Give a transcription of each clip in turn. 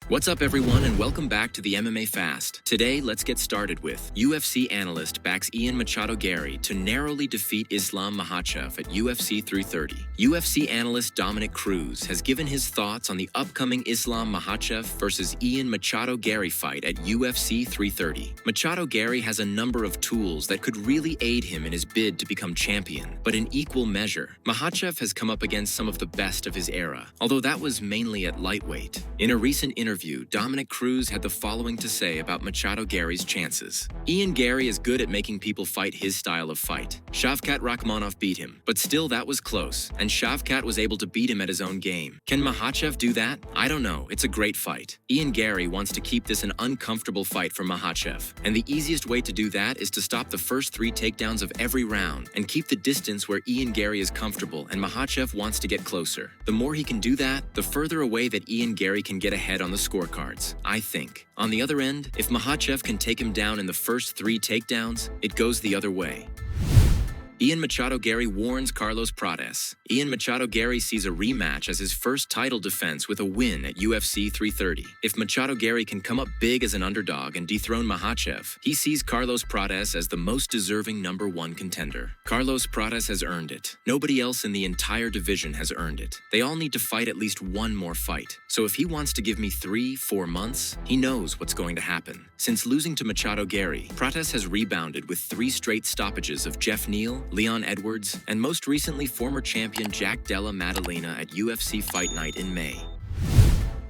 What's up everyone and welcome back to the MMA Fast. Today, let's get started with UFC analyst backs Ian Machado Garry to narrowly defeat Islam Makhachev at UFC 330. UFC analyst Dominick Cruz has given his thoughts on the upcoming Islam Makhachev versus Ian Machado Garry fight at UFC 330. Machado Garry has a number of tools that could really aid him in his bid to become champion, but in equal measure, Makhachev has come up against some of the best of his era, although that was mainly at lightweight. In a recent interview, Dominick Cruz had the following to say about Machado Garry's chances. Ian Garry is good at making people fight his style of fight. Shavkat Rakhmonov beat him, but still that was close, and Shavkat was able to beat him at his own game. Can Makhachev do that? I don't know, it's a great fight. Ian Garry wants to keep this an uncomfortable fight for Makhachev, and the easiest way to do that is to stop the first 3 takedowns of every round and keep the distance where Ian Garry is comfortable and Makhachev wants to get closer. The more he can do that, the further away that Ian Garry can get ahead on the scorecards, I think. On the other end, if Makhachev can take him down in the first 3 takedowns, it goes the other way. Ian Machado Garry warns Carlos Prates. Ian Machado Garry sees a rematch as his first title defense with a win at UFC 330. If Machado Garry can come up big as an underdog and dethrone Makhachev, he sees Carlos Prates as the most deserving #1 contender. Carlos Prates has earned it. Nobody else in the entire division has earned it. They all need to fight at least one more fight. So if he wants to give me 3-4 months, he knows what's going to happen. Since losing to Machado Garry, Prates has rebounded with 3 straight stoppages of Jeff Neal, Leon Edwards, and most recently former champion Jack Della Maddalena at UFC Fight Night in May.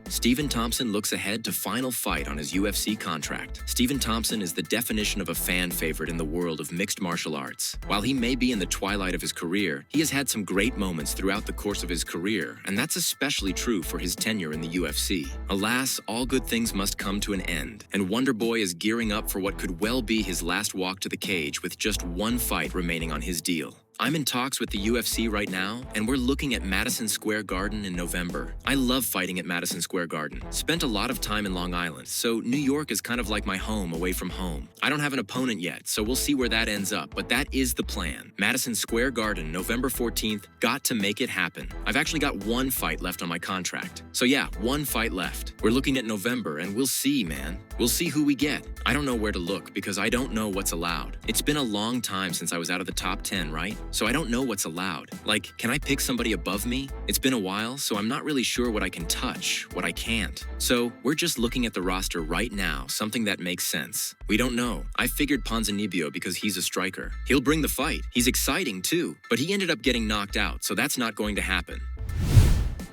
Stephen Thompson looks ahead to final fight on his UFC contract. Stephen Thompson is the definition of a fan favorite in the world of mixed martial arts. While he may be in the twilight of his career, he has had some great moments throughout the course of his career, and that's especially true for his tenure in the UFC. Alas, all good things must come to an end, and Wonder Boy is gearing up for what could well be his last walk to the cage with just 1 fight remaining on his deal. I'm in talks with the UFC right now, and we're looking at Madison Square Garden in November. I love fighting at Madison Square Garden. Spent a lot of time in Long Island, so New York is kind of like my home away from home. I don't have an opponent yet, so we'll see where that ends up, but that is the plan. Madison Square Garden, November 14th, got to make it happen. I've actually got 1 fight left on my contract. So yeah, 1 fight left. We're looking at November, and we'll see, man. We'll see who we get. I don't know where to look because I don't know what's allowed. It's been a long time since I was out of the top 10, right? So I don't know what's allowed. Like, can I pick somebody above me? It's been a while, so I'm not really sure what I can touch, what I can't. So we're just looking at the roster right now, something that makes sense. We don't know. I figured Ponzinibbio because he's a striker. He'll bring the fight. He's exciting too, but he ended up getting knocked out, so that's not going to happen.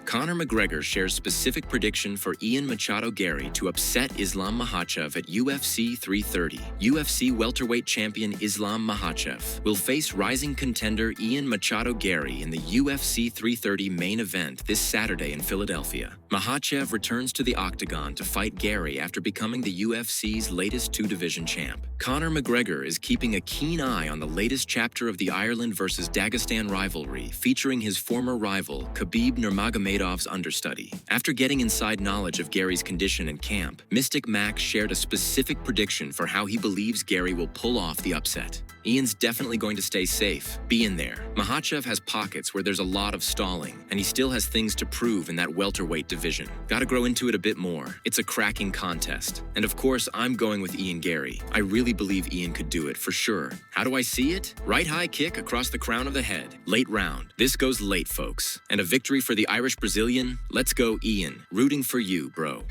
Conor McGregor shares specific prediction for Ian Machado Garry to upset Islam Makhachev at UFC 330. UFC welterweight champion Islam Makhachev will face rising contender Ian Machado Garry in the UFC 330 main event this Saturday in Philadelphia. Makhachev returns to the octagon to fight Garry after becoming the UFC's latest 2-division champ. Conor McGregor is keeping a keen eye on the latest chapter of the Ireland versus Dagestan rivalry, featuring his former rival Khabib Nurmagomedov's understudy. After getting inside knowledge of Garry's condition in camp, Mystic Max shared a specific prediction for how he believes Garry will pull off the upset. Ian's definitely going to stay safe, be in there. Makhachev has pockets where there's a lot of stalling, and he still has things to prove in that welterweight division. Gotta grow into it a bit more. It's a cracking contest. And of course, I'm going with Ian Garry. I really believe Ian could do it, for sure. How do I see it? Right high kick across the crown of the head. Late round. This goes late, folks. And a victory for the Irish Brazilian? Let's go, Ian. Rooting for you, bro.